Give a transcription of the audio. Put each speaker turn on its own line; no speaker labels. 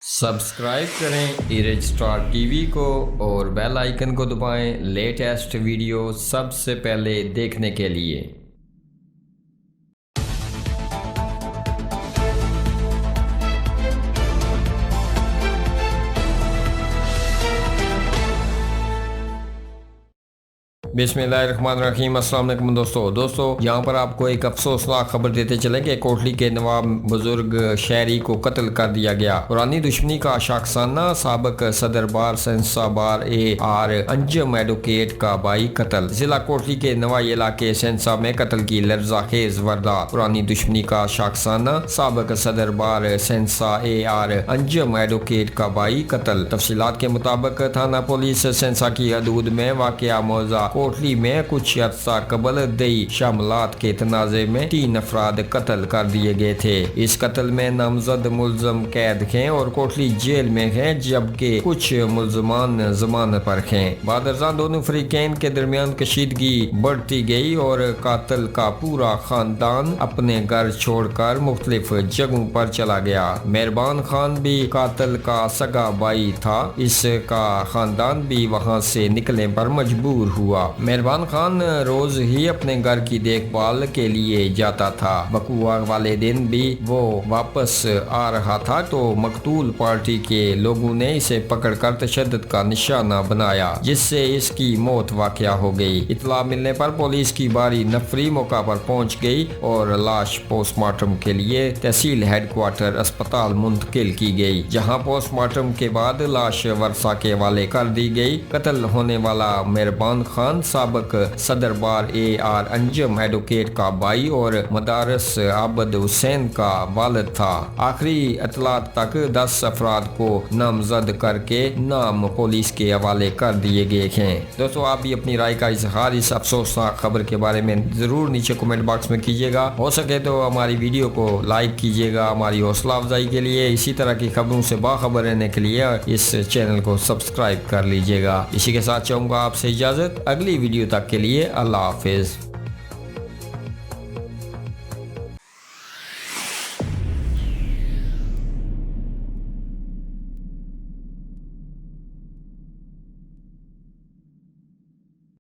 Subscribe करें erase star TV को और बेल आइकन को दबाएं लेटेस्ट वीडियो सबसे पहले देखने के लिए। बिस्मिल्लाहिर्रहमानिर्रहीम। अस्सलाम वालेकुम दोस्तों यहाँ पर आपको एक अफसोसनाक खबर देते चले कि कोटली के नवाब बुजुर्ग शहरी को कत्ल कर दिया गया। पुरानी दुश्मनी का शाखसाना साबिक सदर बार सेंसा बार AR अंजम एडवोकेट का भाई कत्ल। जिला कोटली के नवाई इलाके सेंसा में कत्ल की लर्जाखेज वारदात। पुरानी दुश्मनी का शाखसाना साबिक सदर बार सेंसा AR अंजम एडवोकेट का भाई कत्ल। तफसीलात के मुताबिक थाना पुलिस सेंसा की हदूद में वाक़या मौजा कोटली में कुछ अर्सा कबल दई शामलात के तनाज़े में 3 अफराद कत्ल कर दिए गए थे। इस कत्ल में नामजद मुलजम कैद हैं और कोटली जेल में हैं, जबकि कुछ मुलजमान जमानत पर हैं। बादरजा दोनों फरीकैन के दरमियान कशीदगी बढ़ती गई और कातिल का पूरा खानदान अपने घर छोड़कर मुख्तलिफ जगहों पर चला गया। मेहरबान खान भी कातिल का सगा भाई था, इसका खानदान भी वहाँ से निकलने पर मजबूर हुआ। मेहरबान खान रोज ही अपने घर की देखभाल के लिए जाता था। बकुआ वाले दिन भी वो वापस आ रहा था तो मकतूल पार्टी के लोगों ने इसे पकड़कर तशद्दुद का निशाना बनाया, जिससे इसकी मौत वाक़या हो गई। इत्तला मिलने पर पुलिस की भारी नफरी मौका पर पहुंच गई और लाश पोस्टमार्टम के लिए तहसील हेडक्वार्टर अस्पताल मुंतकिल की गई, जहां पोस्टमार्टम के बाद लाश वर्षा के हवाले कर दी गई। कत्ल होने वाला मेहरबान खान साबिक सदर बार AR अंजम एडवोकेट का भाई और मदारस आबद हुसैन का वालिद था। आखिरी इत्तलात तक 10 अफराद को नामजद करके नाम पुलिस के हवाले कर दिए गए हैं। दोस्तों, आप भी अपनी राय का इजहार इस अफसोसनाक खबर के बारे में जरूर नीचे कमेंट बॉक्स में कीजिएगा। हो सके तो हमारी वीडियो को लाइक कीजिएगा। हमारी हौसला अफजाई के लिए, इसी तरह की खबरों से बाखबर रहने के लिए इस चैनल को सब्सक्राइब कर लीजिएगा। इसी के साथ चाहूँगा आपसे इजाज़त। अगली वीडियो तक के लिए अल्लाह हाफिज़।